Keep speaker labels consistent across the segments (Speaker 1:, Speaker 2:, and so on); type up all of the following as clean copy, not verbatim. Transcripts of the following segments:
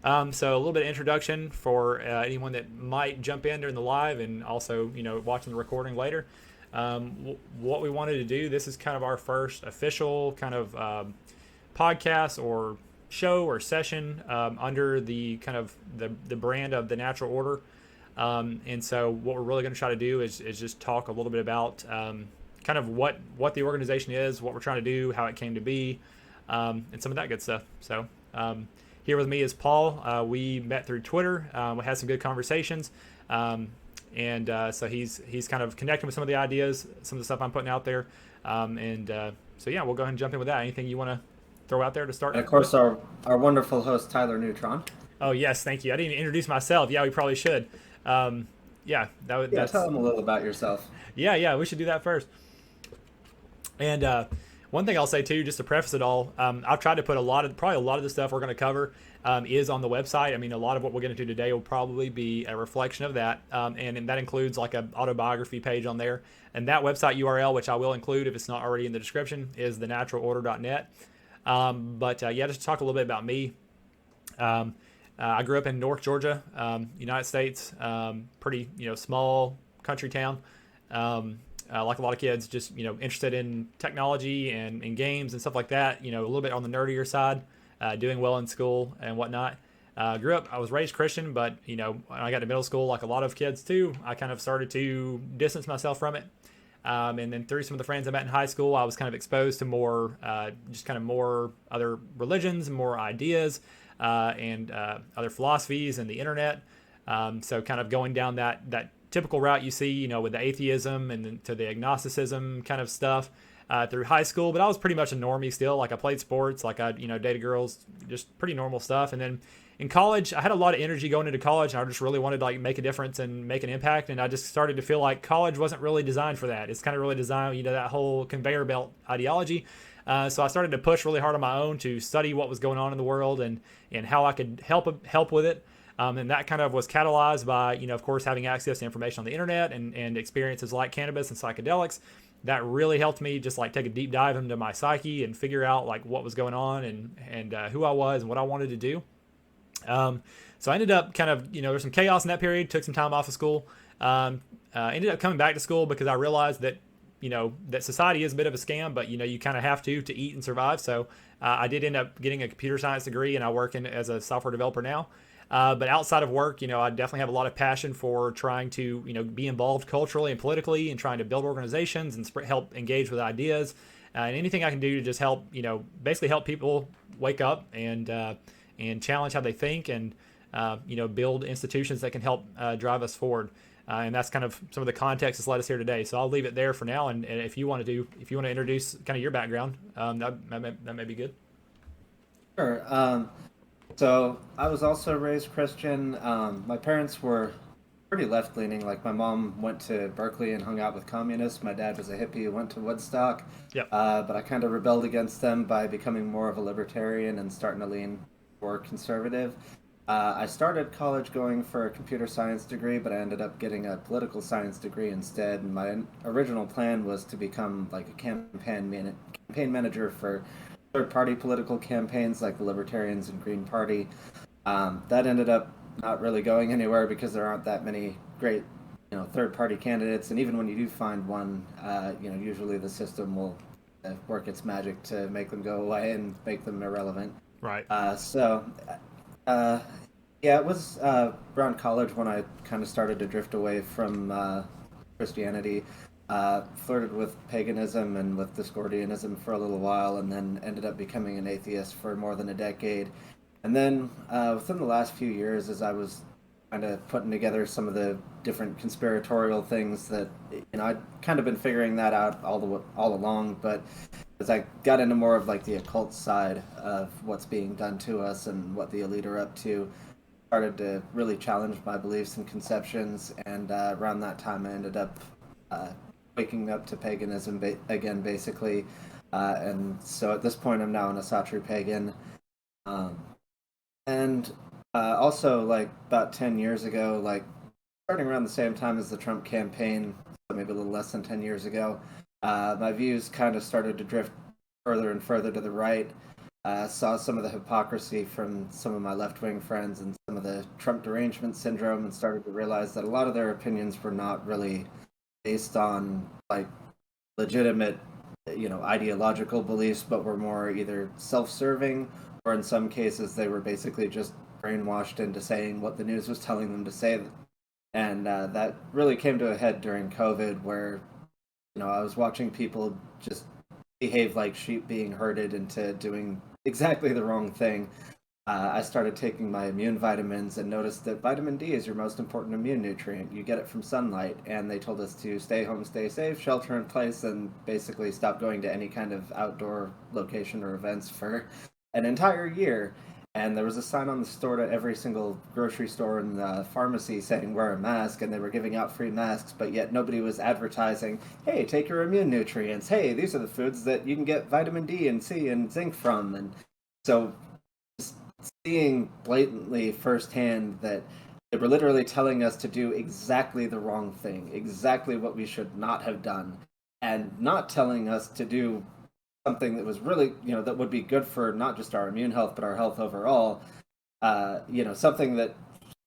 Speaker 1: So a little bit of introduction for anyone that might jump in during the live and also, watching the recording later. What we wanted to do, this is kind of our first official kind of podcast or show or session under the kind of the brand of the Natural Order. And so what we're really going to try to do is just talk a little bit about kind of what the organization is, what we're trying to do, how it came to be, and some of that good stuff. So here with me is Paul. We met through Twitter. We had some good conversations. So he's kind of connecting with some of the ideas, some of the stuff I'm putting out there. So yeah, we'll go ahead and jump in with that. Anything you want to throw out there to start
Speaker 2: And of
Speaker 1: with?
Speaker 2: course, our wonderful host, Tyler Neutron.
Speaker 1: Oh yes, thank you. I didn't even introduce myself. Yeah, we probably should. Yeah,
Speaker 2: Yeah, tell
Speaker 1: that's
Speaker 2: them a little about yourself.
Speaker 1: yeah. We should do that first. And one thing I'll say too, just to preface it all, I've tried to put probably a lot of the stuff we're going to cover is on the website. I mean, a lot of what we're going to do today will probably be a reflection of that, and that includes like an autobiography page on there. And that website URL, which I will include if it's not already in the description, is thenaturalorder.net. Yeah, just to talk a little bit about me. I grew up in North Georgia, United States, pretty small country town. Like a lot of kids, just interested in technology and games and stuff like that. A little bit on the nerdier side, doing well in school and whatnot. I was raised Christian, but when I got to middle school, like a lot of kids too, I kind of started to distance myself from it. And then through some of the friends I met in high school, I was kind of exposed to more, just kind of more other religions, more ideas, and other philosophies and the internet. So kind of going down that typical route you see, with the atheism and then to the agnosticism kind of stuff through high school. But I was pretty much a normie still. Like I played sports, like I dated girls, just pretty normal stuff. And then in college, I had a lot of energy going into college, and I just really wanted to like make a difference and make an impact. And I just started to feel like college wasn't really designed for that. It's kind of really designed, that whole conveyor belt ideology. So I started to push really hard on my own to study what was going on in the world and how I could help with it. And that kind of was catalyzed by, of course, having access to information on the internet and experiences like cannabis and psychedelics. That really helped me just like take a deep dive into my psyche and figure out like what was going on and who I was and what I wanted to do. So I ended up kind of, there's some chaos in that period, took some time off of school. Ended up coming back to school because I realized that, that society is a bit of a scam, but, you kind of have to eat and survive. So I did end up getting a computer science degree, and I work as a software developer now. But outside of work, I definitely have a lot of passion for trying to, be involved culturally and politically and trying to build organizations and help engage with ideas and anything I can do to just help, basically help people wake up and challenge how they think and build institutions that can help drive us forward. And that's kind of some of the context that's led us here today. So I'll leave it there for now. And if you want to introduce kind of your background, that may be good.
Speaker 2: Sure. So I was also raised Christian. My parents were pretty left leaning. Like my mom went to Berkeley and hung out with communists. My dad was a hippie who went to Woodstock.
Speaker 1: Yep.
Speaker 2: But I kind of rebelled against them by becoming more of a libertarian and starting to lean more conservative. I started college going for a computer science degree, but I ended up getting a political science degree instead. And my original plan was to become like a campaign manager for third party political campaigns like the Libertarians and Green Party. That ended up not really going anywhere because there aren't that many great third party candidates, and even when you do find one, usually the system will work its magic to make them go away and make them irrelevant.
Speaker 1: Right.
Speaker 2: So yeah, it was around college when I kind of started to drift away from Christianity. Flirted with paganism and with Discordianism for a little while, and then ended up becoming an atheist for more than a decade. And then within the last few years, as I was kind of putting together some of the different conspiratorial things that I'd kind of been figuring that out all along, but as I got into more of like the occult side of what's being done to us and what the elite are up to, started to really challenge my beliefs and conceptions. And around that time, I ended up uh, waking up to paganism again, basically. And so at this point, I'm now an Asatru pagan. Um, and Also, like about 10 years ago, like starting around the same time as the Trump campaign, so maybe a little less than 10 years ago, my views kind of started to drift further and further to the right. saw some of the hypocrisy from some of my left wing friends and some of the Trump derangement syndrome, and started to realize that a lot of their opinions were not really based on like legitimate, ideological beliefs, but were more either self-serving, or in some cases they were basically just brainwashed into saying what the news was telling them to say. And that really came to a head during COVID, where I was watching people just behave like sheep being herded into doing exactly the wrong thing. I started taking my immune vitamins and noticed that vitamin D is your most important immune nutrient. You get it from sunlight, and they told us to stay home, stay safe, shelter in place, and basically stop going to any kind of outdoor location or events for an entire year. And there was a sign on the store at every single grocery store and pharmacy saying wear a mask, and they were giving out free masks, but yet nobody was advertising, hey, take your immune nutrients. Hey, these are the foods that you can get vitamin D and C and zinc from. And so seeing blatantly firsthand that they were literally telling us to do exactly the wrong thing, exactly what we should not have done, and not telling us to do something that was really, that would be good for not just our immune health, but our health overall. Something that,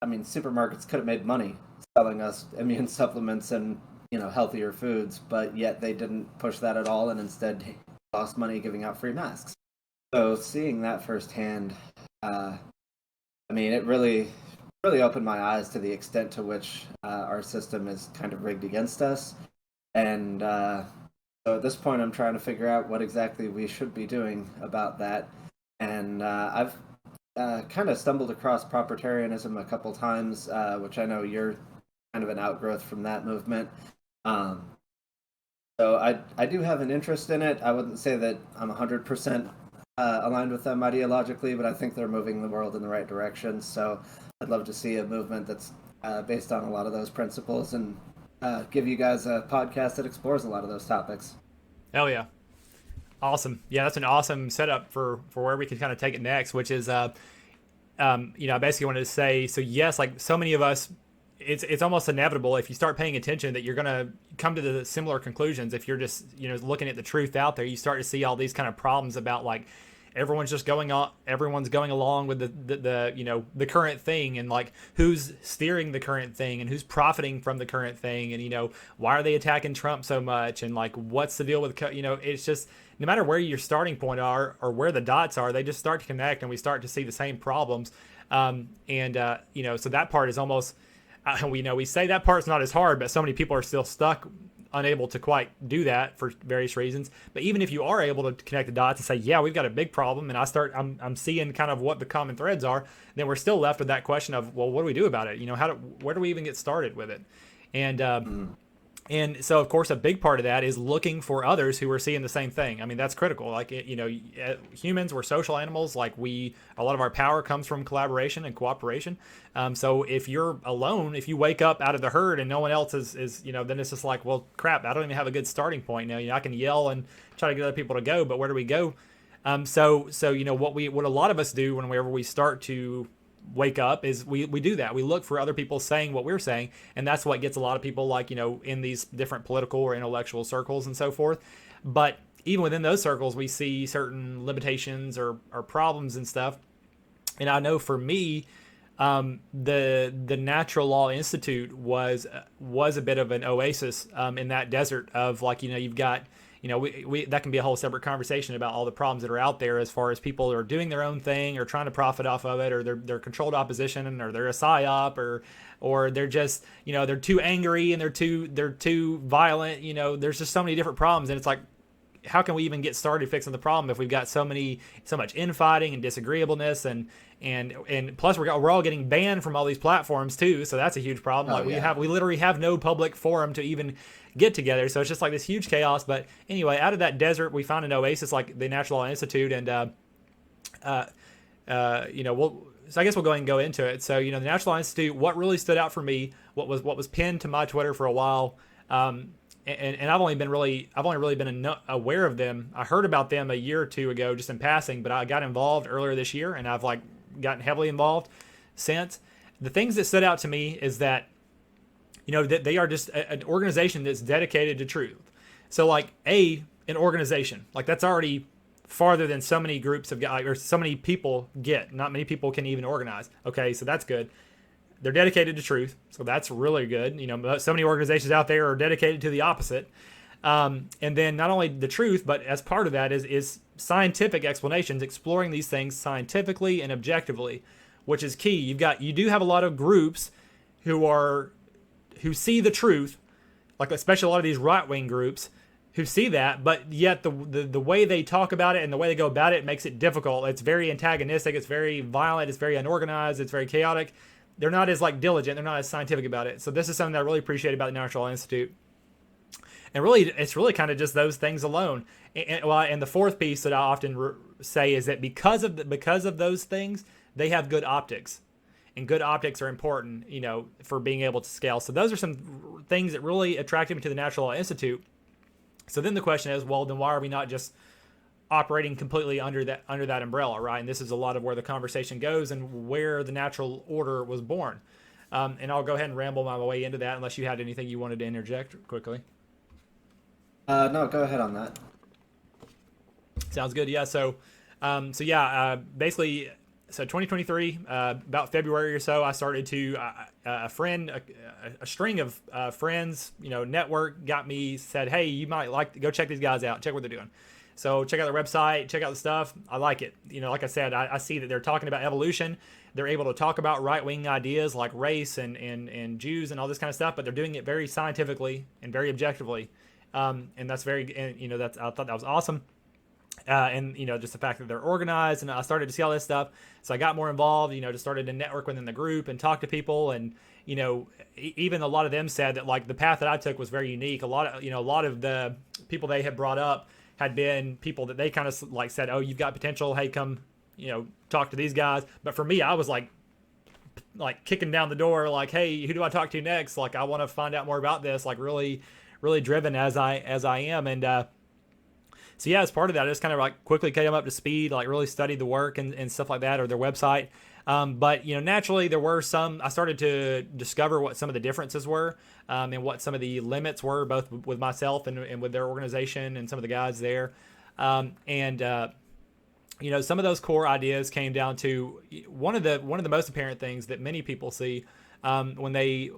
Speaker 2: supermarkets could have made money selling us immune supplements and, healthier foods, but yet they didn't push that at all and instead lost money giving out free masks. So seeing that firsthand, it really, really opened my eyes to the extent to which our system is kind of rigged against us. And so at this point, I'm trying to figure out what exactly we should be doing about that. And I've kind of stumbled across propertarianism a couple times, which I know you're kind of an outgrowth from that movement. So I do have an interest in it. I wouldn't say that I'm 100% aligned with them ideologically, but I think they're moving the world in the right direction. So I'd love to see a movement that's based on a lot of those principles, and give you guys a podcast that explores a lot of those topics.
Speaker 1: Hell yeah. Awesome. Yeah, that's an awesome setup for where we can kind of take it next, which is, I basically wanted to say, so yes, like so many of us, it's almost inevitable if you start paying attention that you're going to come to the similar conclusions. If you're just, looking at the truth out there, you start to see all these kind of problems about like, everyone's going along with the current thing, and like who's steering the current thing and who's profiting from the current thing, and why are they attacking Trump so much, and like what's the deal with it's just no matter where your starting point are or where the dots are, they just start to connect and we start to see the same problems. So that part is almost we say that part's not as hard, but so many people are still stuck, unable to quite do that for various reasons. But even if you are able to connect the dots and say, yeah, we've got a big problem, and I'm seeing kind of what the common threads are, then we're still left with that question of, well, what do we do about it? Where do we even get started with it? And so, of course, a big part of that is looking for others who are seeing the same thing. I mean, that's critical. Like, humans, we're social animals. Like, a lot of our power comes from collaboration and cooperation. So if you're alone, if you wake up out of the herd and no one else is then it's just like, well, crap, I don't even have a good starting point now. I can yell and try to get other people to go, but where do we go? So what a lot of us do whenever we start to wake up is we do that. We look for other people saying what we're saying, and that's what gets a lot of people like, in these different political or intellectual circles and so forth. But even within those circles, we see certain limitations or problems and stuff. And I know for me, the Natural Law Institute was a bit of an oasis in that desert of like, you've got, we that can be a whole separate conversation about all the problems that are out there as far as people are doing their own thing or trying to profit off of it, or they're controlled opposition, or they're a psyop, or they're just, they're too angry and they're too violent. There's just so many different problems, and it's like, how can we even get started fixing the problem if we've got so much infighting and disagreeableness, and plus we're all getting banned from all these platforms too, so that's a huge problem. We literally have no public forum to even get together, so it's just like this huge chaos. But anyway, out of that desert we found an oasis like the Natural Law Institute, and so I guess we'll go ahead and go into it. So the Natural Law Institute, what really stood out for me, what was pinned to my Twitter for a while, and I've only really been aware of them. I heard about them a year or two ago just in passing, but I got involved earlier this year, and I've like gotten heavily involved since. The things that stood out to me is that that they are just an organization that's dedicated to truth. So like an organization, like that's already farther than so many groups have got, or so many people get. Not many people can even organize. Okay, so that's good. They're dedicated to truth, so that's really good. So many organizations out there are dedicated to the opposite. And then not only the truth, but as part of that is scientific explanations, exploring these things scientifically and objectively, which is key. You do have a lot of groups who see the truth, like especially a lot of these right-wing groups who see that, but yet the way they talk about it and the way they go about it makes it difficult. It's very antagonistic, it's very violent, it's very unorganized, it's very chaotic. They're not as diligent, they're not as scientific about it. So this is something that I really appreciate about the Natural Law Institute. And really, it's really kind of just those things alone. And the fourth piece that I often say is that because of those things, they have good optics. And good optics are important, for being able to scale. So those are some things that really attracted me to the Natural Law Institute. So then the question is, well, then why are we not just operating completely under that umbrella, right? And this is a lot of where the conversation goes and where the natural order was born. And I'll go ahead and ramble my way into that unless you had anything you wanted to interject quickly.
Speaker 2: No, go ahead on that.
Speaker 1: Sounds good. Yeah. Basically, so 2023, about February or so, I started to a string of friends, network got me, said, hey, you might like to go check these guys out, check what they're doing. So check out their website, check out the stuff. I like it. Like I said, I see that they're talking about evolution. They're able to talk about right-wing ideas like race and Jews and all this kind of stuff, but they're doing it very scientifically and very objectively. And that's I thought that was awesome. And just the fact that they're organized, and I started to see all this stuff. So I got more involved, just started to network within the group and talk to people. And, even a lot of them said that the path that I took was very unique. A lot of the people they had brought up had been people that they kind of said, oh, you've got potential. Hey, come, talk to these guys. But for me, I was like kicking down the door, hey, who do I talk to next? I want to find out more about this, really, really driven as I am. And, so yeah, as part of that, I just kind of quickly came up to speed, really studied the work and stuff like that, or their website. But naturally there were I started to discover what some of the differences were, and what some of the limits were, both with myself and with their organization and some of the guys there. Some of those core ideas came down to one of the most apparent things that many people see, when they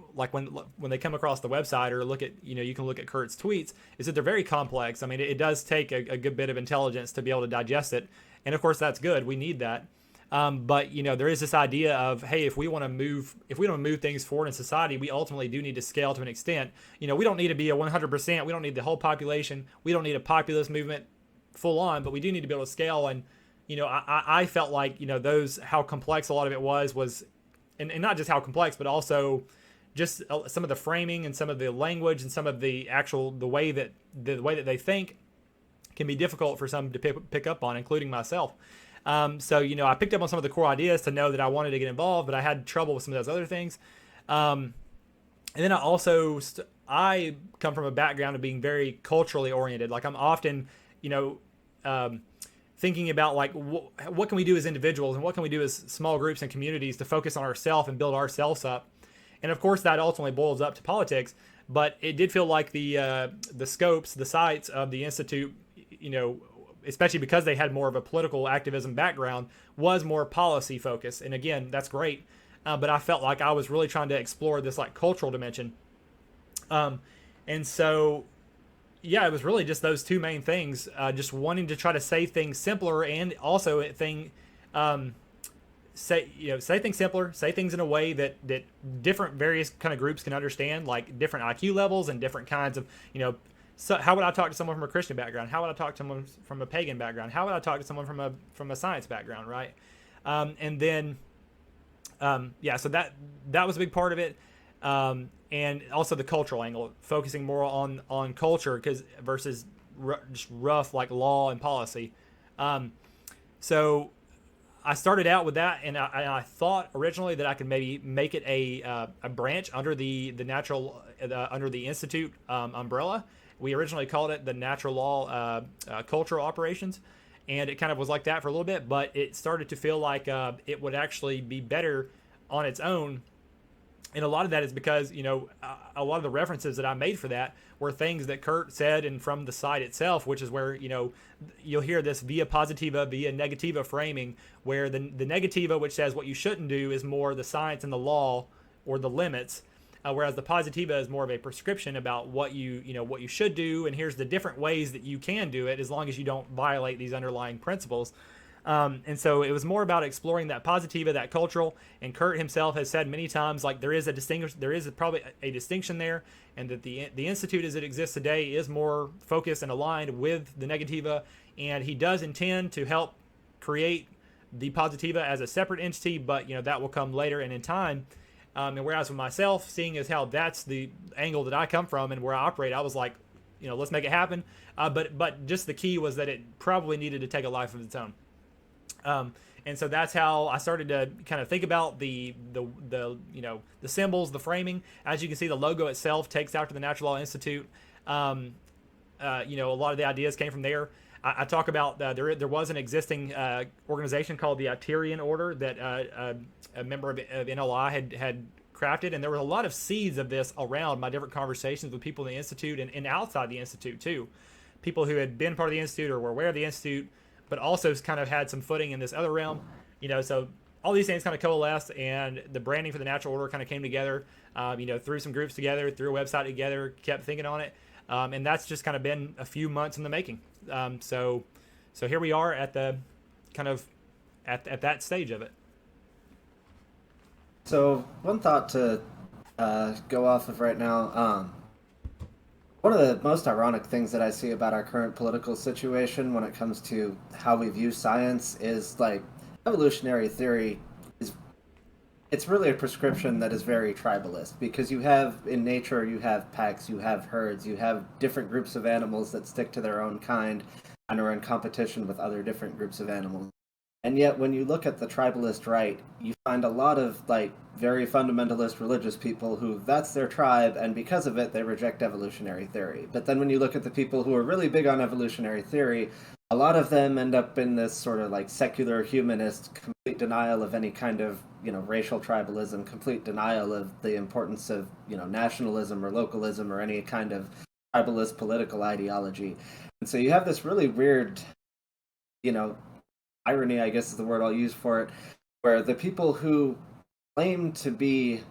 Speaker 1: come across the website or look at, you can look at Kurt's tweets, is that they're very complex. I mean, it does take a good bit of intelligence to be able to digest it. And of course that's good. We need that. But there is this idea of, hey, if we want to move things forward in society, we ultimately do need to scale to an extent. We don't need to be a 100%. We don't need the whole population. We don't need a populist movement full on, but we do need to be able to scale. And, I felt like, how complex a lot of it was, and not just how complex, but also just some of the framing and some of the language and some of the way that they think can be difficult for some to pick up on, including myself. I picked up on some of the core ideas to know that I wanted to get involved, but I had trouble with some of those other things. And then I also, I come from a background of being very culturally oriented. I'm often, thinking about what can we do as individuals and what can we do as small groups and communities to focus on ourselves and build ourselves up. And of course that ultimately boils up to politics, but it did feel like the scopes, the sites of the Institute, especially because they had more of a political activism background, was more policy focused. And again, that's great. But I felt like I was really trying to explore this cultural dimension. And so, yeah, it was really just those two main things, just wanting to try to say things simpler, and also say things simpler, say things in a way that different various kind of groups can understand, different IQ levels and different kinds of, so how would I talk to someone from a Christian background? How would I talk to someone from a pagan background? How would I talk to someone from a science background, right? So that was a big part of it. And also the cultural angle, focusing more on culture versus just rough law and policy. So I started out with that, and I thought originally that I could maybe make it a branch under the under the Institute umbrella. We originally called it the Natural Law Cultural Operations, and it kind of was like that for a little bit, but it started to feel like it would actually be better on its own And a lot of that is because a lot of the references that I made for that were things that Kurt said and from the site itself, which is where you'll hear this via positiva, via negativa framing, where the negativa, which says what you shouldn't do, is more the science and the law or the limits, whereas the positiva is more of a prescription about what what you should do, and here's the different ways that you can do it as long as you don't violate these underlying principles. And so it was more about exploring that positiva, that cultural. And Kurt himself has said many times, like there is probably a distinction there, and that the institute as it exists today is more focused and aligned with the negativa. And he does intend to help create the positiva as a separate entity, but that will come later and in time. And whereas with myself, seeing as how that's the angle that I come from and where I operate, I was like, let's make it happen. But just the key was that it probably needed to take a life of its own. And so that's how I started to kind of think about the symbols, the framing. As you can see, the logo itself takes after the Natural Law Institute. A lot of the ideas came from there. I talk about there was an existing organization called the Tyrian Order that a member of NLI had crafted, and there were a lot of seeds of this around my different conversations with people in the institute and outside the institute too. People who had been part of the institute or were aware of the institute, but also kind of had some footing in this other realm. So all these things kind of coalesced, and the branding for the Natural Order kind of came together. Threw some groups together, threw a website together, kept thinking on it, and that's just kind of been a few months in the making. So here we are at the kind of at that stage of it.
Speaker 2: So one thought to go off of right now. One of the most ironic things that I see about our current political situation when it comes to how we view science is like evolutionary theory is it's really a prescription that is very tribalist, because you have in nature, you have packs, you have herds, you have different groups of animals that stick to their own kind and are in competition with other different groups of animals. And yet, when you look at the tribalist right, you find a lot of like very fundamentalist religious people who that's their tribe, and because of it, they reject evolutionary theory. But then, when you look at the people who are really big on evolutionary theory, a lot of them end up in this sort of like secular humanist, complete denial of any kind of racial tribalism, complete denial of the importance of nationalism or localism or any kind of tribalist political ideology. And so you have this really weird, irony, I guess is the word I'll use for it, where the people who claim to be,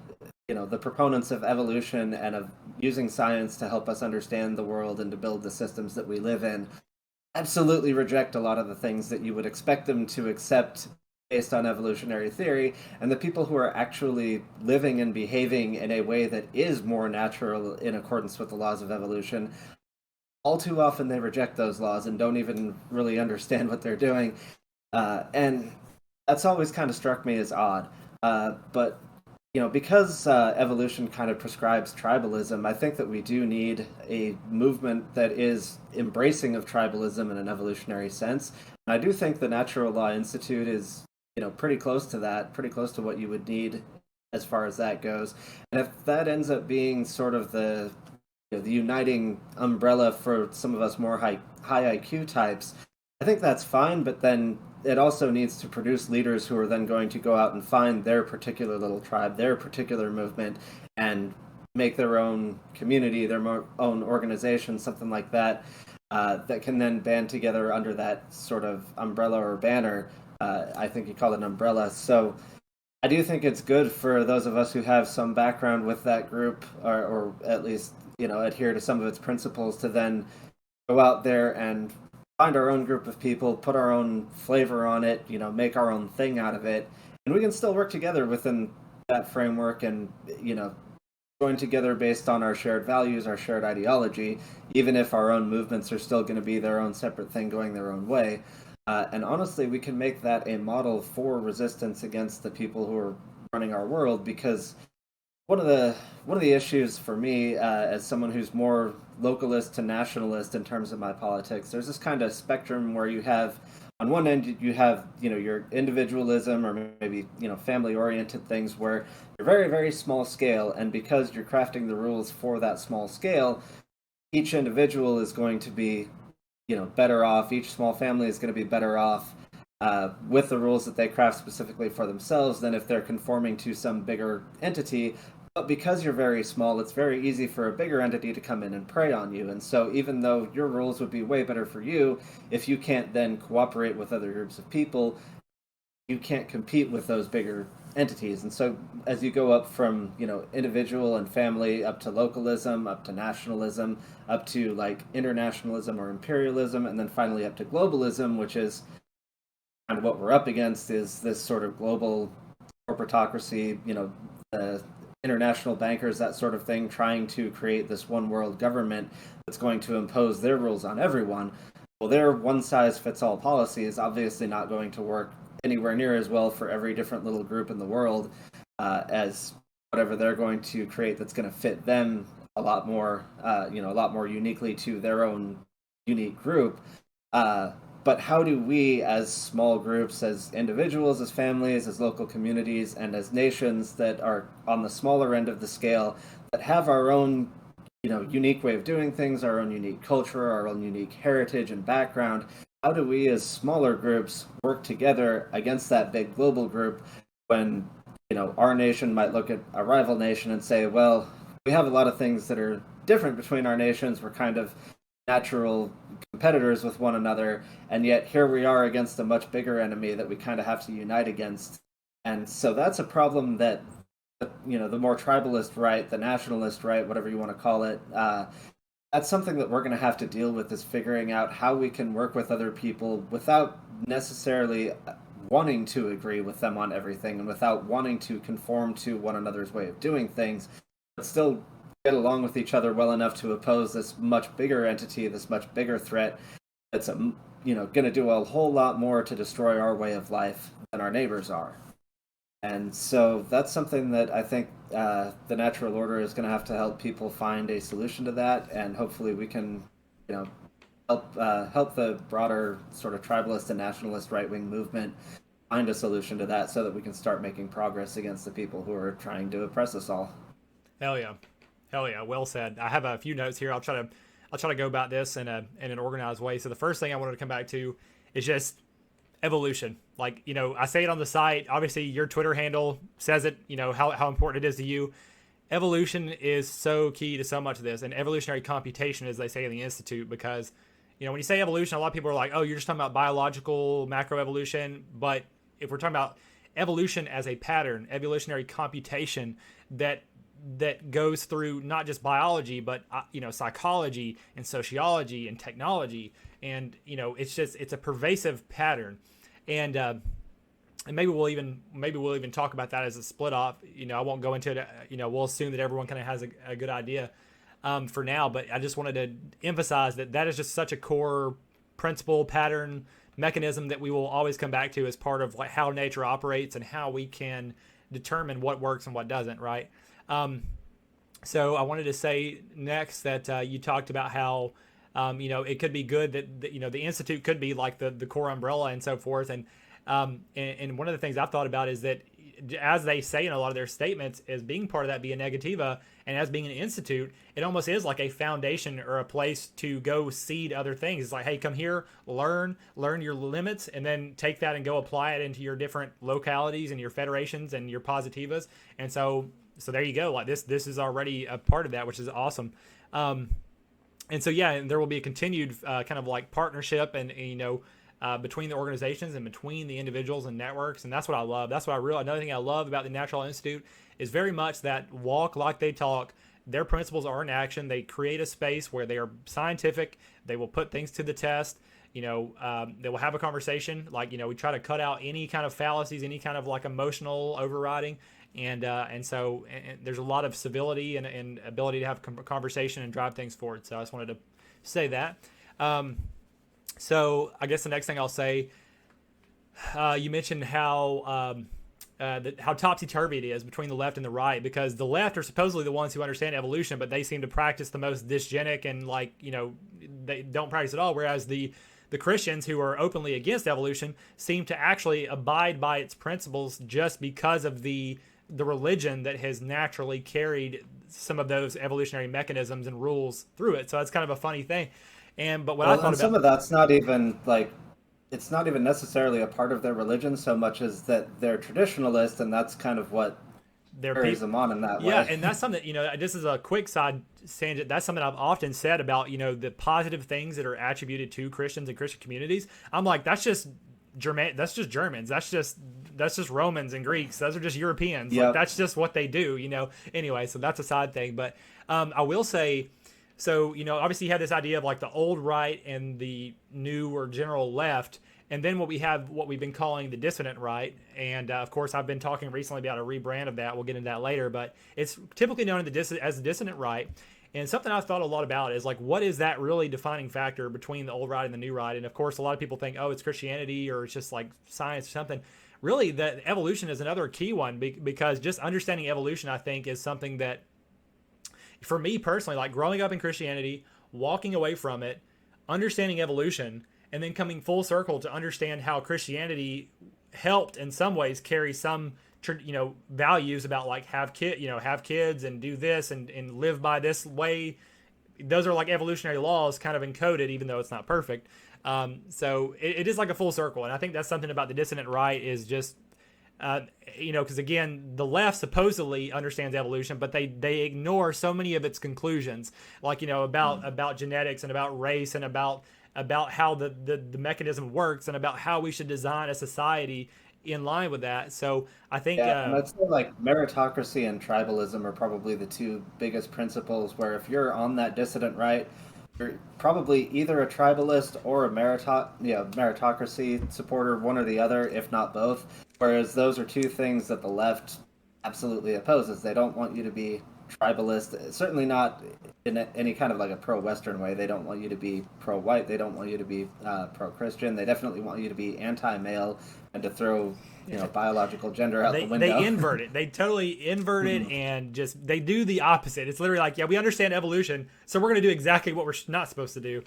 Speaker 2: the proponents of evolution and of using science to help us understand the world and to build the systems that we live in, absolutely reject a lot of the things that you would expect them to accept based on evolutionary theory, and the people who are actually living and behaving in a way that is more natural in accordance with the laws of evolution, all too often they reject those laws and don't even really understand what they're doing. And that's always kind of struck me as odd. But because evolution kind of prescribes tribalism, I think that we do need a movement that is embracing of tribalism in an evolutionary sense. And I do think the Natural Law Institute is, pretty close to that, pretty close to what you would need as far as that goes. And if that ends up being sort of the uniting umbrella for some of us more high IQ types, I think that's fine. But then it also needs to produce leaders who are then going to go out and find their particular little tribe, their particular movement, and make their own community, their own organization, something like that, that can then band together under that sort of umbrella or banner. I think you call it an umbrella. So I do think it's good for those of us who have some background with that group, or at least adhere to some of its principles, to then go out there and find our own group of people, put our own flavor on it, make our own thing out of it, and we can still work together within that framework and join together based on our shared values, our shared ideology, even if our own movements are still going to be their own separate thing going their own way. And honestly, we can make that a model for resistance against the people who are running our world, because one of the issues for me, as someone who's more localist to nationalist in terms of my politics, there's this kind of spectrum where you have, on one end, you have your individualism or maybe family oriented things where you're very, very small scale, and because you're crafting the rules for that small scale, each individual is going to be better off. Each small family is going to be better off with the rules that they craft specifically for themselves than if they're conforming to some bigger entity. But because you're very small, it's very easy for a bigger entity to come in and prey on you. And so, even though your rules would be way better for you, if you can't then cooperate with other groups of people, you can't compete with those bigger entities. And so, as you go up from individual and family up to localism, up to nationalism, up to like internationalism or imperialism, and then finally up to globalism, which is kind of what we're up against, is this sort of global corporatocracy, the international bankers, that sort of thing, trying to create this one world government that's going to impose their rules on everyone. Well, their one size fits all policy is obviously not going to work anywhere near as well for every different little group in the world as whatever they're going to create that's going to fit them a lot more, a lot more uniquely to their own unique group. But how do we, as small groups, as individuals, as families, as local communities, and as nations that are on the smaller end of the scale, that have our own, unique way of doing things, our own unique culture, our own unique heritage and background, how do we, as smaller groups, work together against that big global group when, our nation might look at a rival nation and say, well, we have a lot of things that are different between our nations. We're kind of natural competitors with one another, and yet here we are against a much bigger enemy that we kind of have to unite against. And so that's a problem that the more tribalist right, the nationalist right, whatever you want to call it, that's something that we're going to have to deal with, is figuring out how we can work with other people without necessarily wanting to agree with them on everything and without wanting to conform to one another's way of doing things, but still get along with each other well enough to oppose this much bigger entity, this much bigger threat that's going to do a whole lot more to destroy our way of life than our neighbors are. And so that's something that I think the natural order is going to have to help people find a solution to that, and hopefully we can, help the broader sort of tribalist and nationalist right wing movement find a solution to that, so that we can start making progress against the people who are trying to oppress us all.
Speaker 1: Hell yeah. Hell yeah, well said. I have a few notes here. I'll try to go about this in an organized way. So the first thing I wanted to come back to is just evolution. Like, I say it on the site. Obviously, your Twitter handle says it. How important it is to you. Evolution is so key to so much of this, and evolutionary computation, as they say in the institute, because when you say evolution, a lot of people are like, oh, you're just talking about biological macroevolution. But if we're talking about evolution as a pattern, evolutionary computation that goes through not just biology, but psychology and sociology and technology, and it's a pervasive pattern, and maybe we'll even talk about that as a split off. I won't go into it. We'll assume that everyone kind of has a good idea for now, but I just wanted to emphasize that is just such a core principle, pattern, mechanism that we will always come back to as part of how nature operates and how we can determine what works and what doesn't, right? So I wanted to say next that you talked about how it could be good that the institute could be like the core umbrella and so forth, and one of the things I've thought about is that, as they say in a lot of their statements, as being part of that Via Negativa and as being an institute, it almost is like a foundation or a place to go seed other things. It's like, hey, come here, learn your limits, and then take that and go apply it into your different localities and your federations and your positivas. And so there you go. Like this is already a part of that, which is awesome. And so yeah, and there will be a continued kind of like partnership and between the organizations and between the individuals and networks, and that's what I love. That's what another thing I love about the Natural Institute is very much that walk like they talk. Their principles are in action. They create a space where they are scientific. They will put things to the test. They will have a conversation. We try to cut out any kind of fallacies, any kind of like emotional overriding. And so there's a lot of civility and ability to have a conversation and drive things forward. So I just wanted to say that. So I guess the next thing I'll say, you mentioned how topsy-turvy it is between the left and the right, because the left are supposedly the ones who understand evolution, but they seem to practice the most dysgenic and they don't practice at all, whereas the Christians, who are openly against evolution, seem to actually abide by its principles just because of the religion that has naturally carried some of those evolutionary mechanisms and rules through it. So it's kind of a funny thing. But what I thought about
Speaker 2: some of that's not even it's not even necessarily a part of their religion so much as that they're traditionalist, and that's kind of what
Speaker 1: there are
Speaker 2: carries
Speaker 1: people.
Speaker 2: them on in that
Speaker 1: Yeah,
Speaker 2: way.
Speaker 1: and that's something, this is a quick side tangent. That's something I've often said about, the positive things that are attributed to Christians and Christian communities. I'm like, that's just German, that's just Germans. That's just Romans and Greeks. Those are just Europeans. Like
Speaker 2: Yep.
Speaker 1: that's just what they do. Anyway, so that's a side thing. But I will say, so obviously you have this idea of like the old right and the new or general left, and then what we've been calling the dissident right. And of course, I've been talking recently about a rebrand of that. We'll get into that later, but it's typically known as the dissident right. And something I've thought a lot about is like, what is that really defining factor between the old right and the new right? And of course, a lot of people think, oh, it's Christianity or it's just like science or something. Really, that evolution is another key one because just understanding evolution, I think, is something that, for me personally, like growing up in Christianity, walking away from it, understanding evolution, and then coming full circle to understand how Christianity helped in some ways carry some values about like have kids and do this and live by this way. Those are like evolutionary laws kind of encoded, even though it's not perfect. So it is like a full circle, and I think that's something about the dissident right is just because again, the left supposedly understands evolution, but they ignore so many of its conclusions, like about genetics and about race and about how the mechanism works and about how we should design a society in line with that. So I think
Speaker 2: Yeah, and I'd say like meritocracy and tribalism are probably the two biggest principles where if you're on that dissident right, you're probably either a tribalist or a meritocracy supporter, one or the other, if not both. Whereas those are two things that the left absolutely opposes. They don't want you to be tribalist, certainly not in any kind of like a pro-Western way. They don't want you to be pro-white. They don't want you to be pro-Christian. They definitely want you to be anti-male and to throw biological gender out the
Speaker 1: they
Speaker 2: window.
Speaker 1: invert it. They totally invert it and just they do the opposite. It's literally like, yeah, we understand evolution, so we're going to do exactly what we're not supposed to do.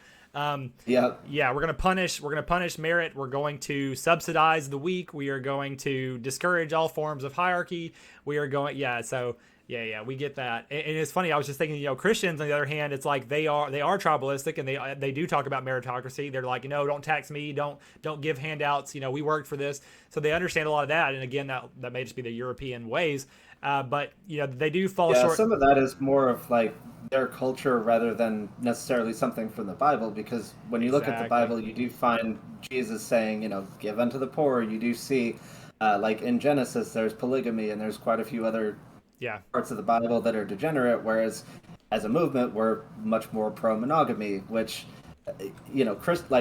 Speaker 2: Yeah.
Speaker 1: Yeah, we're going to punish merit. We're going to subsidize the weak. We are going to discourage all forms of hierarchy. We are going, yeah. So yeah, we get that. And it's funny. I was just thinking, Christians on the other hand, it's like they are tribalistic and they do talk about meritocracy. They're like, don't tax me, don't give handouts. We worked for this, so they understand a lot of that. And again, that may just be the European ways, but they do fall short.
Speaker 2: Some of that is more of like their culture rather than necessarily something from the Bible. Because when you look at the
Speaker 1: Exactly.
Speaker 2: Bible, you do find Jesus saying, give unto the poor. You do see, like in Genesis, there's polygamy, and there's quite a few other
Speaker 1: Yeah.
Speaker 2: parts of the Bible that are degenerate, whereas as a movement, we're much more pro-monogamy, which,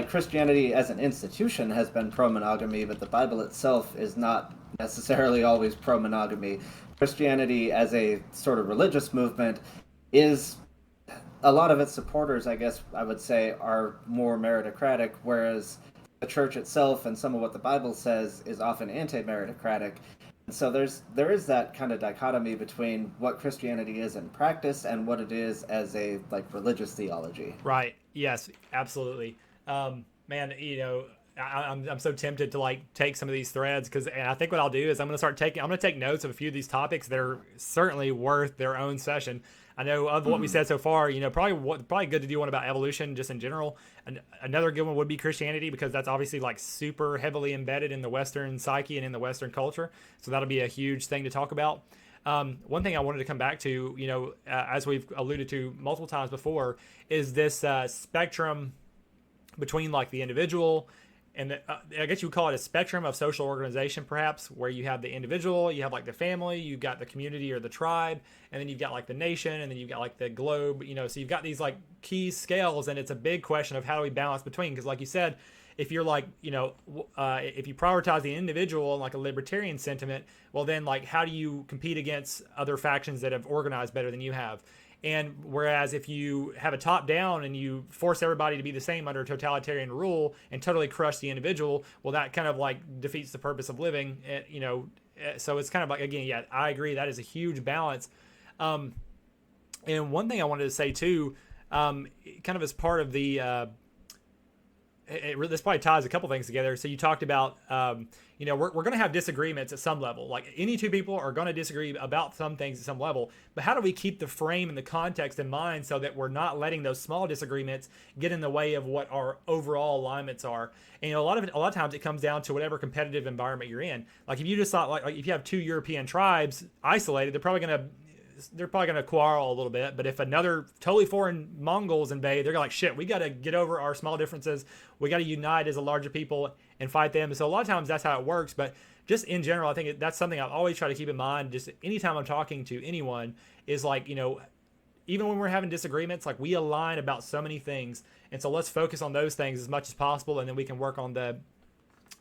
Speaker 2: Christianity as an institution has been pro-monogamy, but the Bible itself is not necessarily always pro-monogamy. Christianity as a sort of religious movement is, a lot of its supporters, I guess I would say, are more meritocratic, whereas the church itself and some of what the Bible says is often anti-meritocratic. So there is that kind of dichotomy between what Christianity is in practice and what it is as a like religious theology.
Speaker 1: Right. Yes, absolutely. Man, I'm so tempted to like take some of these threads and I think what I'll do is I'm going to take notes of a few of these topics that are certainly worth their own session. I know of what we said so far, probably good to do one about evolution just in general. And another good one would be Christianity because that's obviously like super heavily embedded in the Western psyche and in the Western culture. So that'll be a huge thing to talk about. One thing I wanted to come back to, as we've alluded to multiple times before, is this spectrum between like the individual and I guess you would call it a spectrum of social organization, perhaps, where you have the individual, you have like the family, you've got the community or the tribe, and then you've got like the nation, and then you've got like the globe. So you've got these like key scales, and it's a big question of how do we balance between? Because like you said, if you're like, if you prioritize the individual and like a libertarian sentiment, well then like how do you compete against other factions that have organized better than you have? And whereas if you have a top down and you force everybody to be the same under totalitarian rule and totally crush the individual, well, that kind of like defeats the purpose of living. So it's kind of like, again, yeah, I agree. That is a huge balance. And one thing I wanted to say too, kind of as part of the, this probably ties a couple things together. So you talked about, we're going to have disagreements at some level. Like any two people are going to disagree about some things at some level. But how do we keep the frame and the context in mind so that we're not letting those small disagreements get in the way of what our overall alignments are? And a lot of times it comes down to whatever competitive environment you're in. Like if you just thought like if you have two European tribes isolated, they're probably going to quarrel a little bit. But if another totally foreign Mongols invade, they're like, shit, we got to get over our small differences. We got to unite as a larger people and fight them. And so a lot of times that's how it works. But just in general, I think that's something I always try to keep in mind. Just anytime I'm talking to anyone is like, even when we're having disagreements, like we align about so many things. And so let's focus on those things as much as possible. And then we can work on the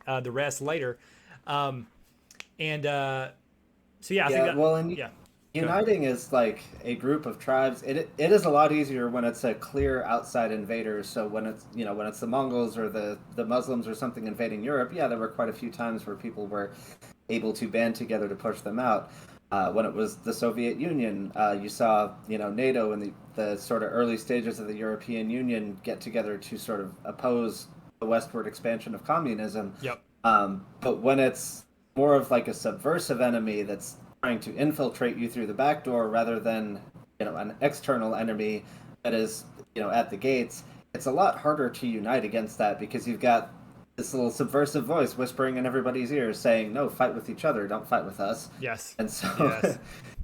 Speaker 1: rest later. So yeah, I think that,
Speaker 2: well, and
Speaker 1: yeah.
Speaker 2: uniting is like a group of tribes. It is a lot easier when it's a clear outside invader. So when it's when it's the Mongols or the Muslims or something invading Europe, yeah, there were quite a few times where people were able to band together to push them out. When it was the Soviet Union, you saw NATO and the sort of early stages of the European Union get together to sort of oppose the westward expansion of communism.
Speaker 1: Yep.
Speaker 2: But when it's more of like a subversive enemy that's trying to infiltrate you through the back door rather than an external enemy that is at the gates, it's a lot harder to unite against that because you've got this little subversive voice whispering in everybody's ears saying, no, fight with each other, don't fight with us.
Speaker 1: Yes.
Speaker 2: And so
Speaker 1: yes.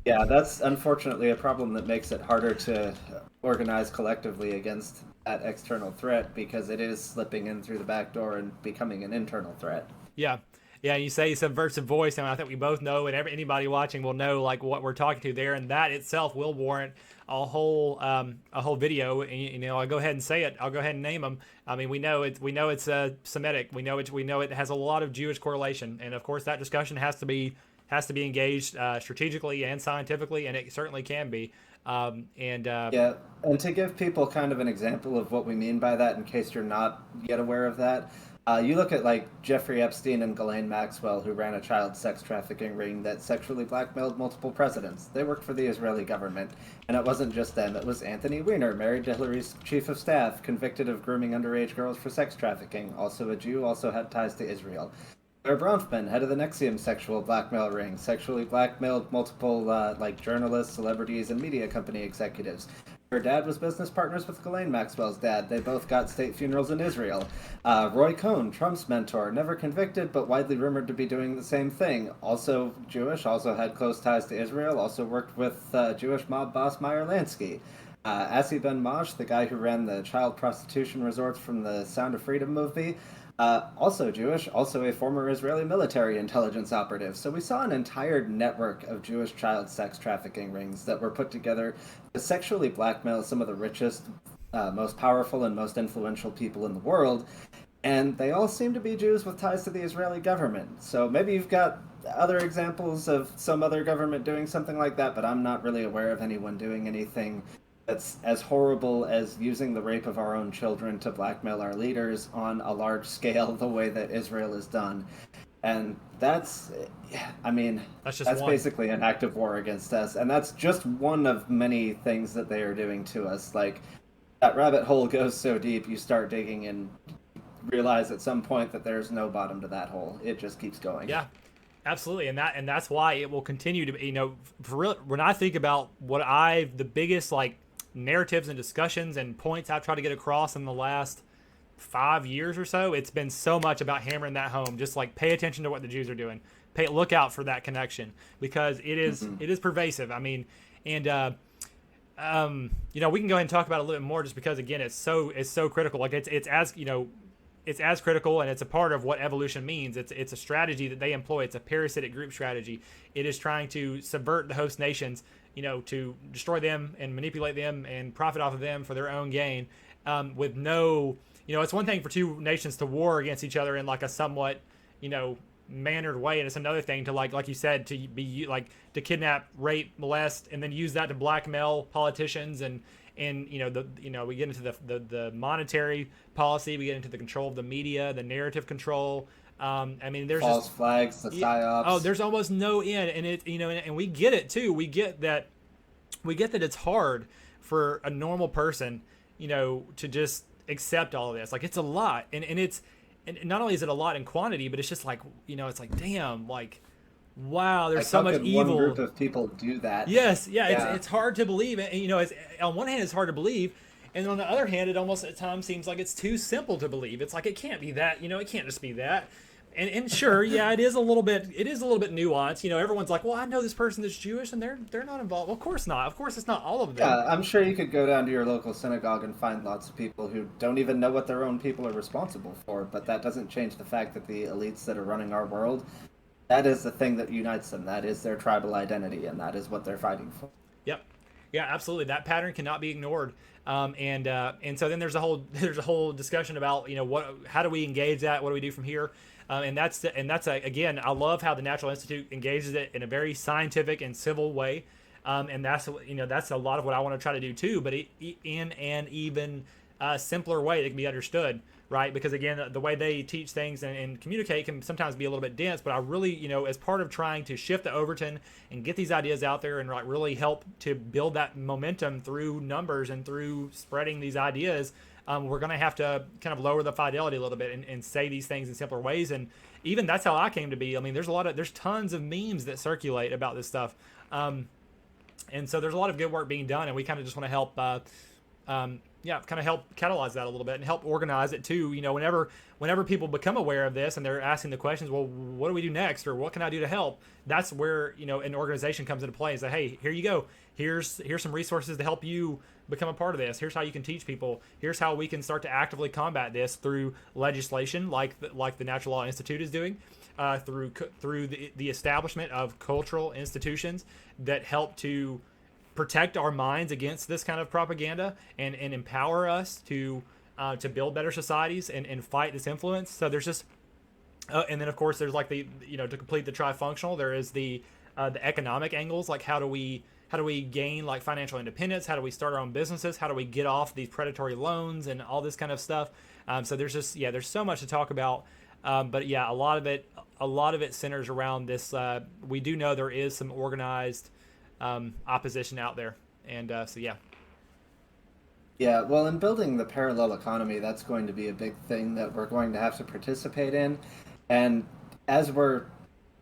Speaker 2: Yeah, that's unfortunately a problem that makes it harder to organize collectively against that external threat because it is slipping in through the back door and becoming an internal threat.
Speaker 1: Yeah. Yeah, you say subversive voice, and I think we both know, and anybody watching will know like what we're talking to there, and that itself will warrant a whole video. And I'll go ahead and say it. I'll go ahead and name them. I mean, we know it's Semitic. We know it has a lot of Jewish correlation, and of course that discussion has to be engaged strategically and scientifically, and it certainly can be.
Speaker 2: Yeah, and to give people kind of an example of what we mean by that, in case you're not yet aware of that. You look at like Jeffrey Epstein and Ghislaine Maxwell, who ran a child sex trafficking ring that sexually blackmailed multiple presidents. They worked for the Israeli government, and it wasn't just them. It was Anthony Weiner, married to Hillary's chief of staff, convicted of grooming underage girls for sex trafficking, also a Jew, also had ties to Israel. Claire Bronfman, head of the NXIVM sexual blackmail ring, sexually blackmailed multiple journalists, celebrities, and media company executives. Her dad was business partners with Ghislaine Maxwell's dad. They both got state funerals in Israel. Roy Cohn, Trump's mentor, never convicted, but widely rumored to be doing the same thing. Also Jewish, also had close ties to Israel, also worked with Jewish mob boss Meyer Lansky. Asi Ben Mosh, the guy who ran the child prostitution resorts from the Sound of Freedom movie, also Jewish, also a former Israeli military intelligence operative. So we saw an entire network of Jewish child sex trafficking rings that were put together to sexually blackmail some of the richest, most powerful, and most influential people in the world. And they all seem to be Jews with ties to the Israeli government. So maybe you've got other examples of some other government doing something like that, but I'm not really aware of anyone doing anything that's as horrible as using the rape of our own children to blackmail our leaders on a large scale the way that Israel has done. And that's basically an act of war against us. And that's just one of many things that they are doing to us. Like, that rabbit hole goes so deep, you start digging and realize at some point that there's no bottom to that hole. It just keeps going.
Speaker 1: Yeah. Absolutely, and that's why it will continue to be. For real, when I think about the biggest narratives and discussions and points I've tried to get across in the last 5 years or so, it's been so much about hammering that home. Just pay attention to what the Jews are doing. Look out for that connection because it is pervasive. I mean, and we can go ahead and talk about it a little bit more just because again it's so critical. It's as critical, and it's a part of what evolution means. It's a strategy that they employ. It's a parasitic group strategy. It is trying to subvert the host nations, to destroy them and manipulate them and profit off of them for their own gain. With no, it's one thing for two nations to war against each other in a somewhat, mannered way, and it's another thing to like you said, to be to kidnap, rape, molest, and then use that to blackmail politicians and we get into the monetary policy, we get into the control of the media, the narrative control. There's
Speaker 2: false flags, the psyops.
Speaker 1: Oh, there's almost no end, and it and we get it too. We get that it's hard for a normal person, to just accept all of this. Like it's a lot, and not only is it a lot in quantity, but it's just like, it's like, damn, like, wow, there's
Speaker 2: Like,
Speaker 1: so
Speaker 2: how
Speaker 1: much
Speaker 2: could one group
Speaker 1: evil.
Speaker 2: of people do that?
Speaker 1: Yes, yeah, it's
Speaker 2: Yeah.
Speaker 1: it's hard to believe, and it's, on one hand it's hard to believe, and on the other hand it almost at times seems like it's too simple to believe. It's like it can't be that, it can't just be that. And sure, yeah, it is a little bit nuanced. Everyone's like, well, I know this person that's Jewish and they're not involved. Well, of course not. Of course it's not all of them.
Speaker 2: Yeah, I'm sure you could go down to your local synagogue and find lots of people who don't even know what their own people are responsible for, but that doesn't change the fact that the elites that are running our world, that is the thing that unites them. That is their tribal identity, and that is what they're fighting for.
Speaker 1: Yep. Yeah, absolutely. That pattern cannot be ignored. And so then there's a whole discussion about how do we engage that? What do we do from here? Again, I love how the Natural Institute engages it in a very scientific and civil way. And that's a lot of what I want to try to do too, but in an even simpler way that can be understood, right? Because again, the way they teach things and communicate can sometimes be a little bit dense, but I really, as part of trying to shift the Overton and get these ideas out there and like really help to build that momentum through numbers and through spreading these ideas, we're going to have to kind of lower the fidelity a little bit and say these things in simpler ways. And even that's how I came to be. I mean, there's tons of memes that circulate about this stuff. And so there's a lot of good work being done, and we kind of just want to help, kind of help catalyze that a little bit and help organize it too. Whenever people become aware of this and they're asking the questions, well, what do we do next, or what can I do to help? That's where an organization comes into play and say, hey, here you go. Here's some resources to help you become a part of this. Here's how you can teach people. Here's how we can start to actively combat this through legislation, like the Natural Law Institute is doing. Through the establishment of cultural institutions that help to protect our minds against this kind of propaganda and empower us to build better societies and fight this influence. So there's just and then of course there's like the to complete the trifunctional, there is the economic angles, like how do we gain like financial independence, how do we start our own businesses, how do we get off these predatory loans and all this kind of stuff. So there's so much to talk about. But yeah, a lot of it centers around this. We do know there is some organized opposition out there, and so yeah.
Speaker 2: Yeah, well, in building the parallel economy, that's going to be a big thing that we're going to have to participate in. And as we're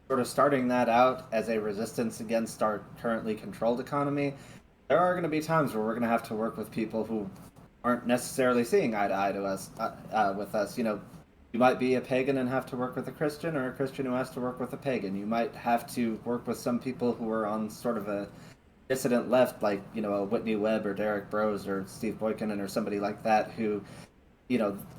Speaker 2: sort of starting that out as a resistance against our currently controlled economy, there are going to be times where we're going to have to work with people who aren't necessarily seeing eye to eye to us with us. You might be a pagan and have to work with a Christian, or a Christian who has to work with a pagan. You might have to work with some people who are on sort of a dissident left, like, a Whitney Webb or Derek Brose or Steve Boykin or somebody like that, who,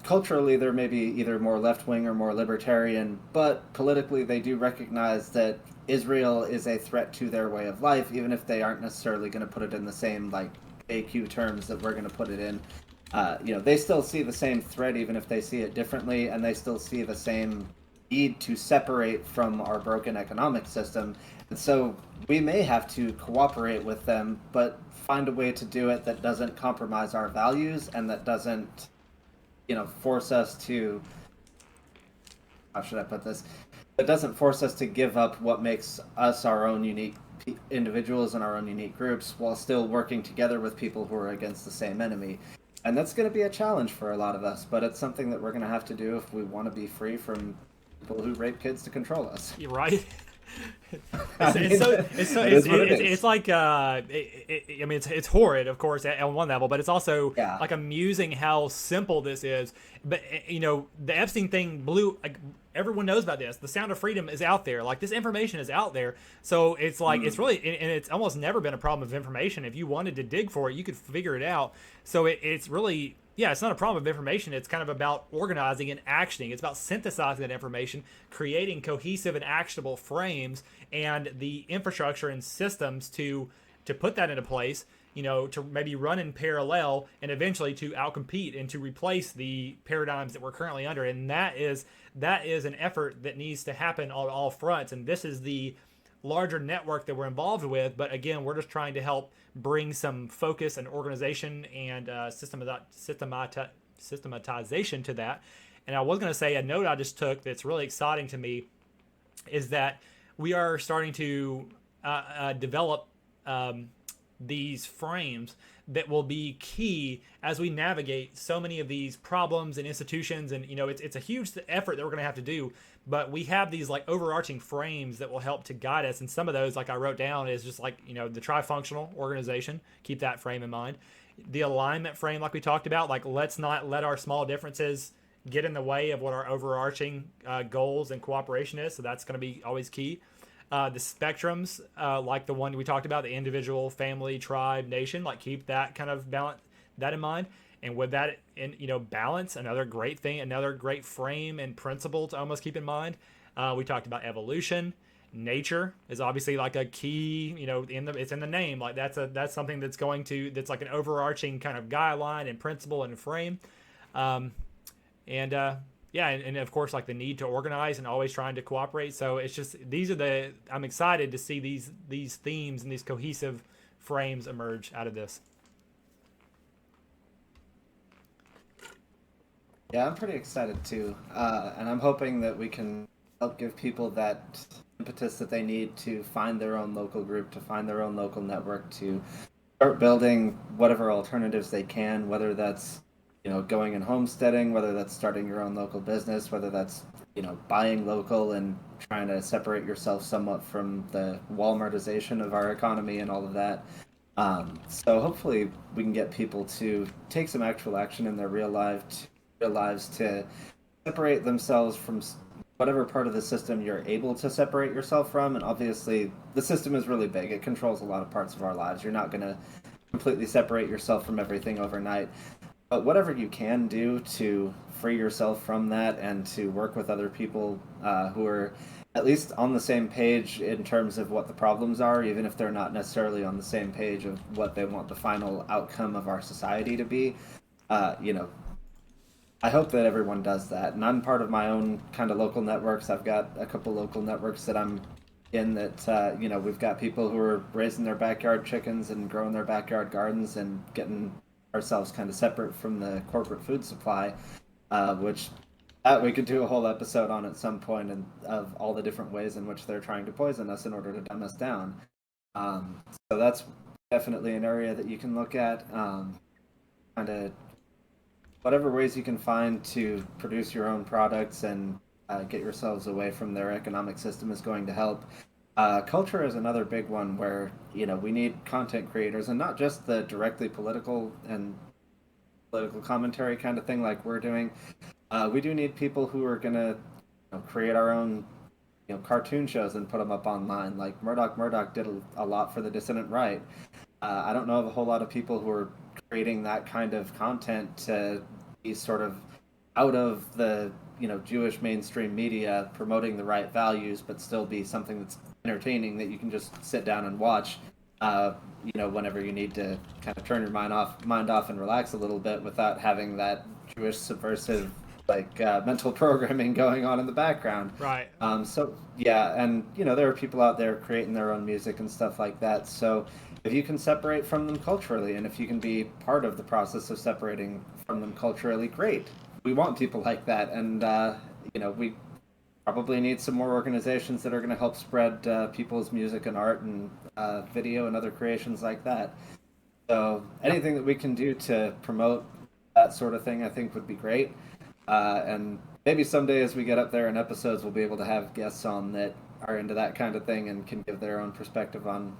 Speaker 2: culturally they're maybe either more left-wing or more libertarian, but politically they do recognize that Israel is a threat to their way of life, even if they aren't necessarily going to put it in the same, like, AQ terms that we're going to put it in. They still see the same threat, even if they see it differently, and they still see the same need to separate from our broken economic system. And so we may have to cooperate with them, but find a way to do it that doesn't compromise our values and that doesn't, force us to, how should I put this? That doesn't force us to give up what makes us our own unique individuals and our own unique groups, while still working together with people who are against the same enemy. And that's going to be a challenge for a lot of us, but it's something that we're going to have to do if we want to be free from people who rape kids to control us.
Speaker 1: You're right. It's like it's horrid, of course, on one level, but it's also like amusing how simple this is. But the Epstein thing blew. Like, everyone knows about this. The Sound of Freedom is out there. Like, this information is out there. So it's like it's really, and it's almost never been a problem of information. If you wanted to dig for it, you could figure it out. So it's really. Yeah, it's not a problem of information. It's kind of about organizing and actioning. It's about synthesizing that information, creating cohesive and actionable frames, and the infrastructure and systems to put that into place, to maybe run in parallel and eventually to outcompete and to replace the paradigms that we're currently under. And that is an effort that needs to happen on all fronts. And this is the larger network that we're involved with, but again, we're just trying to help bring some focus and organization and systematization to that. And I was going to say, a note I just took that's really exciting to me is that we are starting to develop these frames that will be key as we navigate so many of these problems and institutions. And it's a huge effort that we're going to have to do, but we have these like overarching frames that will help to guide us. And some of those, like I wrote down, is just like the tri-functional organization. Keep that frame in mind. The alignment frame, like we talked about, like let's not let our small differences get in the way of what our overarching goals and cooperation is. So that's going to be always key. The spectrums, like the one we talked about, the individual, family, tribe, nation, like keep that kind of balance, that in mind. And with that in balance, another great thing, another great frame and principle to almost keep in mind. We talked about evolution. Nature is obviously like a key, it's in the name. Like that's something that's like an overarching kind of guideline and principle and frame. And yeah, and of course, like the need to organize and always trying to cooperate. So it's just I'm excited to see these themes and these cohesive frames emerge out of this.
Speaker 2: Yeah, I'm pretty excited too, and I'm hoping that we can help give people that impetus that they need to find their own local group, to find their own local network, to start building whatever alternatives they can, whether that's going and homesteading, whether that's starting your own local business, whether that's buying local and trying to separate yourself somewhat from the Walmartization of our economy and all of that. So hopefully we can get people to take some actual action in their real lives to separate themselves from whatever part of the system you're able to separate yourself from. And obviously the system is really big. It controls a lot of parts of our lives. You're not going to completely separate yourself from everything overnight. But whatever you can do to free yourself from that and to work with other people who are at least on the same page in terms of what the problems are, even if they're not necessarily on the same page of what they want the final outcome of our society to be, I hope that everyone does that. And I'm part of my own kind of local networks. I've got a couple local networks that I'm in that, we've got people who are raising their backyard chickens and growing their backyard gardens and getting ourselves kind of separate from the corporate food supply, which we could do a whole episode on at some point, and of all the different ways in which they're trying to poison us in order to dumb us down. So that's definitely an area that you can look at. Kind of whatever ways you can find to produce your own products and get yourselves away from their economic system is going to help. Culture is another big one where we need content creators, and not just the directly political and political commentary kind of thing like we're doing. We do need people who are gonna create our own cartoon shows and put them up online. Like Murdoch did a lot for the dissident right. I don't know of a whole lot of people who are creating that kind of content to be sort of out of the Jewish mainstream media, promoting the right values, but still be something that's entertaining that you can just sit down and watch. Whenever you need to kind of turn your mind off and relax a little bit without having that Jewish subversive mental programming going on in the background.
Speaker 1: Right.
Speaker 2: So yeah, and there are people out there creating their own music and stuff like that. So if you can separate from them culturally, and if you can be part of the process of separating from them culturally, great. We want people like that, and we probably need some more organizations that are going to help spread people's music and art and video and other creations like that. So anything that we can do to promote that sort of thing, I think would be great. And maybe someday as we get up there in episodes, we'll be able to have guests on that are into that kind of thing and can give their own perspective on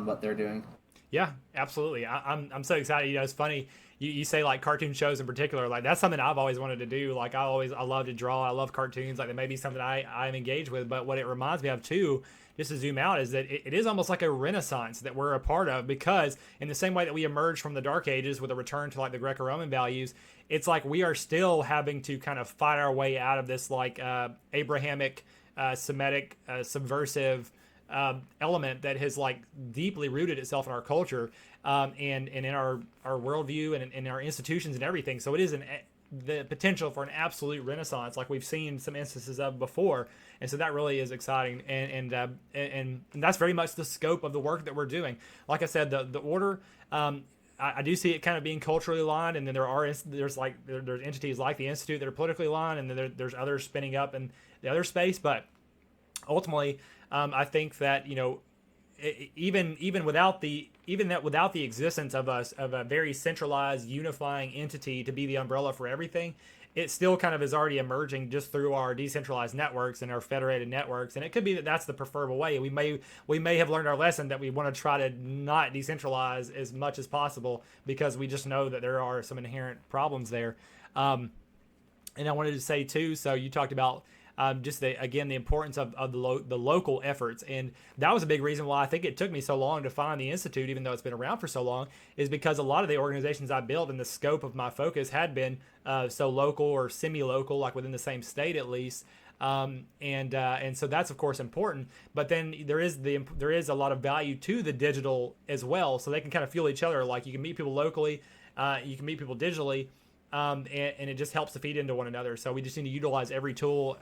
Speaker 2: what they're doing.
Speaker 1: Yeah, absolutely. I'm so excited. It's funny. You say like cartoon shows in particular, like that's something I've always wanted to do. Like I love to draw. I love cartoons. Like that may be something I'm engaged with. But what it reminds me of too, just to zoom out, is that it is almost like a renaissance that we're a part of, because in the same way that we emerged from the Dark Ages with a return to like the Greco-Roman values, it's like we are still having to kind of fight our way out of this like Abrahamic, Semitic, subversive element that has like deeply rooted itself in our culture, and in our worldview and in our institutions and everything. So it is the potential for an absolute renaissance, like we've seen some instances of before, and so that really is exciting. And that's very much the scope of the work that we're doing. Like I said, the order. I do see it kind of being culturally aligned, and then there's entities like the Institute that are politically aligned, and then there's others spinning up in the other space. But ultimately, I think that even without the existence of us of a very centralized unifying entity to be the umbrella for everything, it still kind of is already emerging just through our decentralized networks and our federated networks. And it could be that that's the preferable way. We may have learned our lesson that we want to try to not decentralize as much as possible because we just know that there are some inherent problems there. And I wanted to say too, so you talked about just the importance of the local efforts, and that was a big reason why I think it took me so long to find the institute, even though it's been around for so long, is because a lot of the organizations I built and the scope of my focus had been so local or semi-local, like within the same state at least. And so that's of course important, but then there is a lot of value to the digital as well, so they can kind of fuel each other. Like you can meet people locally, you can meet people digitally, and it just helps to feed into one another. So we just need to utilize every tool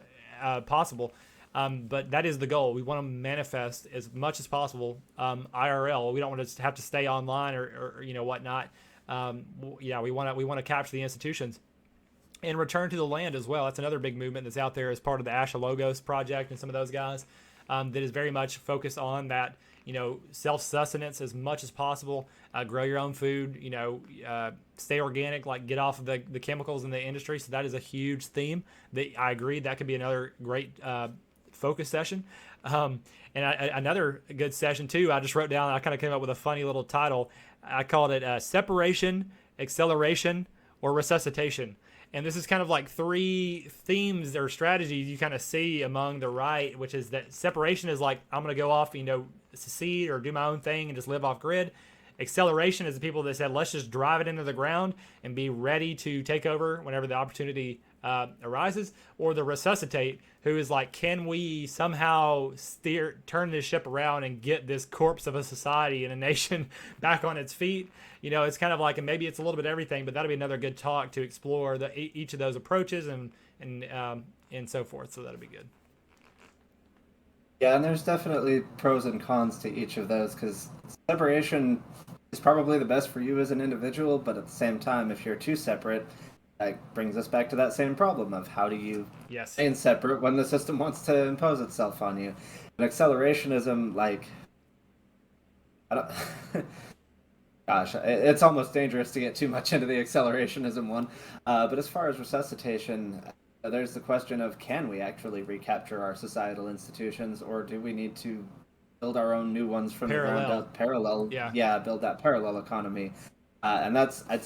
Speaker 1: possible. But that is the goal. We want to manifest as much as possible IRL. We don't want to have to stay online or whatnot. We want to capture the institutions and return to the land as well. That's another big movement that's out there as part of the Asha Logos project and some of those guys that is very much focused on that. Self-sustenance as much as possible, grow your own food, stay organic, like get off of the chemicals in the industry. So that is a huge theme that I agree that could be another great focus session. Another good session too, I just wrote down, I kind of came up with a funny little title. I called it separation, acceleration, or resuscitation. And this is kind of like three themes or strategies you kind of see among the right, which is that separation is like, I'm going to go off, secede or do my own thing and just live off grid. Acceleration is the people that said, let's just drive it into the ground and be ready to take over whenever the opportunity arises. Or the resuscitate, who is like, can we somehow turn this ship around and get this corpse of a society and a nation back on its feet? It's kind of like, and maybe it's a little bit of everything, but that'll be another good talk to explore each of those approaches and so forth. So that'll be good.
Speaker 2: Yeah, and there's definitely pros and cons to each of those, because separation is probably the best for you as an individual, but at the same time, if you're too separate, that brings us back to that same problem of how do you remain separate when the system wants to impose itself on you. And accelerationism, I don't... Gosh, it's almost dangerous to get too much into the accelerationism one. But as far as resuscitation, there's the question of, can we actually recapture our societal institutions, or do we need to build our own new ones from the ground up? Build that parallel economy. And that's, I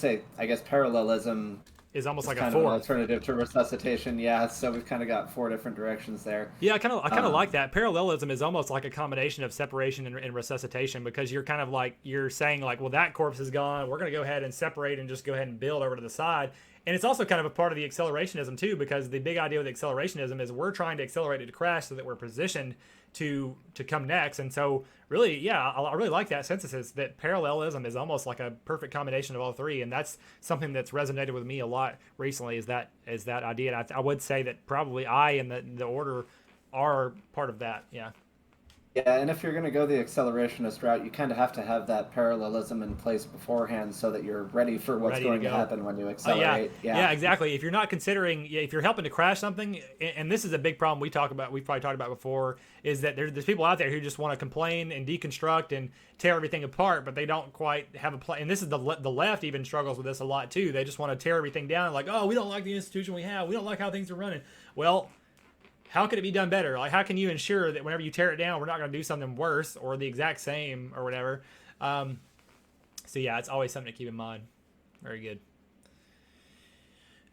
Speaker 2: guess parallelism
Speaker 1: is almost like
Speaker 2: kind
Speaker 1: a
Speaker 2: of
Speaker 1: four
Speaker 2: an alternative to resuscitation. Yeah, so we've kind of got four different directions there.
Speaker 1: Yeah, I kind of like that. Parallelism is almost like a combination of separation and resuscitation, because you're kind of like, you're saying like, well, that corpse is gone, we're going to go ahead and separate and just go ahead and build over to the side. And it's also kind of a part of the accelerationism too, because the big idea with accelerationism is we're trying to accelerate it to crash so that we're positioned to come next. And so really, yeah, I really like that synthesis, that parallelism is almost like a perfect combination of all three. And that's something that's resonated with me a lot recently, is that idea. And I would say that probably I and the order are part of that. Yeah.
Speaker 2: Yeah, and if you're going to go the accelerationist route, you kind of have to have that parallelism in place beforehand so that you're ready for what's going to happen when you accelerate.
Speaker 1: Yeah, exactly. If you're not considering, if you're helping to crash something, and this is a big problem we've probably talked about before, is that there's people out there who just want to complain and deconstruct and tear everything apart, but they don't quite have a plan. And this is the left even struggles with this a lot too. They just want to tear everything down, like, oh, we don't like the institution we have. We don't like how things are running. Well, how could it be done better? Like, how can you ensure that whenever you tear it down, we're not going to do something worse or the exact same or whatever? So yeah, it's always something to keep in mind. Very good.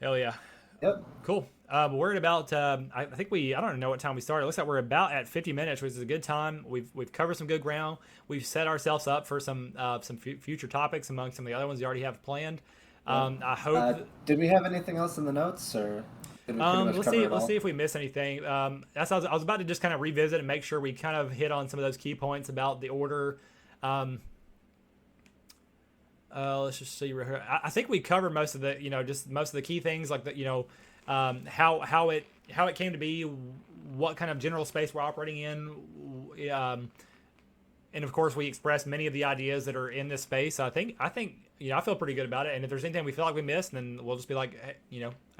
Speaker 1: Hell yeah.
Speaker 2: Yep.
Speaker 1: Cool. We're at about, I think I don't know what time we started. It looks like we're about at 50 minutes, which is a good time. We've covered some good ground. We've set ourselves up for some future topics among some of the other ones we already have planned. I hope.
Speaker 2: Did we have anything else in the notes, or?
Speaker 1: Let's see if we miss anything. I was about to just kind of revisit and make sure we kind of hit on some of those key points about the order. Let's just see right here. I think we covered most of the, just most of the key things, like how it came to be, what kind of general space we're operating in. And of course, we expressed many of the ideas that are in this space. So I think I feel pretty good about it. And if there's anything we feel like we missed, then we'll just be like, hey,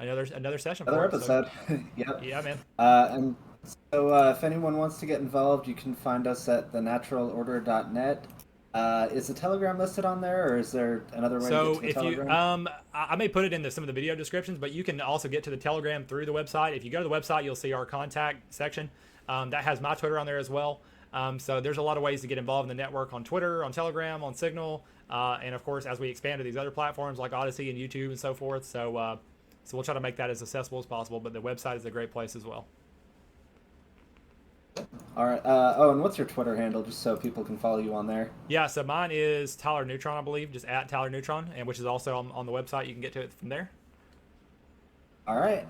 Speaker 1: another session.
Speaker 2: Another episode.
Speaker 1: So,
Speaker 2: yep.
Speaker 1: Yeah, man.
Speaker 2: And So if anyone wants to get involved, you can find us at thenaturalorder.net. Is the Telegram listed on there, or is there another way to get
Speaker 1: So
Speaker 2: to the
Speaker 1: if you,
Speaker 2: Telegram?
Speaker 1: I may put it in some of the video descriptions, but you can also get to the Telegram through the website. If you go to the website, you'll see our contact section. That has my Twitter on there as well. So there's a lot of ways to get involved in the network on Twitter, on Telegram, on Signal, and of course, as we expand to these other platforms like Odyssey and YouTube and so forth. So we'll try to make that as accessible as possible. But the website is a great place as well.
Speaker 2: All right. Oh, and what's your Twitter handle, just so people can follow you on there?
Speaker 1: Yeah, so mine is Tyler Neutron, I believe, just at Tyler Neutron, and which is also on the website. You can get to it from there.
Speaker 2: All right.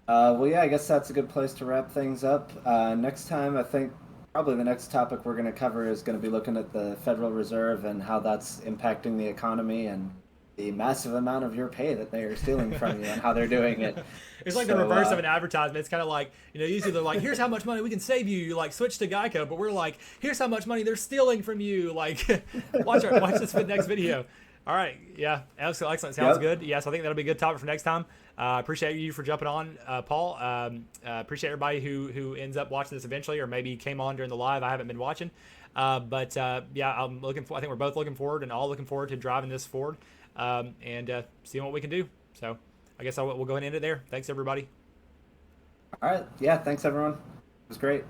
Speaker 2: Well, yeah, I guess that's a good place to wrap things up. Next time, I think probably the next topic we're going to cover is going to be looking at the Federal Reserve and how that's impacting the economy and the massive amount of your pay that they are stealing from you and how they're doing it.
Speaker 1: It's like the reverse of an advertisement. It's kind of like, usually they're like, here's how much money we can save you. You like switch to Geico, but we're like, here's how much money they're stealing from you. Like, watch this next video. All right. Yeah. Excellent. Sounds good. Yes, I think that'll be a good topic for next time. Appreciate you for jumping on, Paul. Appreciate everybody who ends up watching this eventually, or maybe came on during the live. I haven't been watching. Yeah, I'm looking for, I think we're both looking forward and all looking forward to driving this forward. And seeing what we can do. So I guess we'll go ahead and end it there. Thanks, everybody.
Speaker 2: All right. Yeah, thanks, everyone. It was great.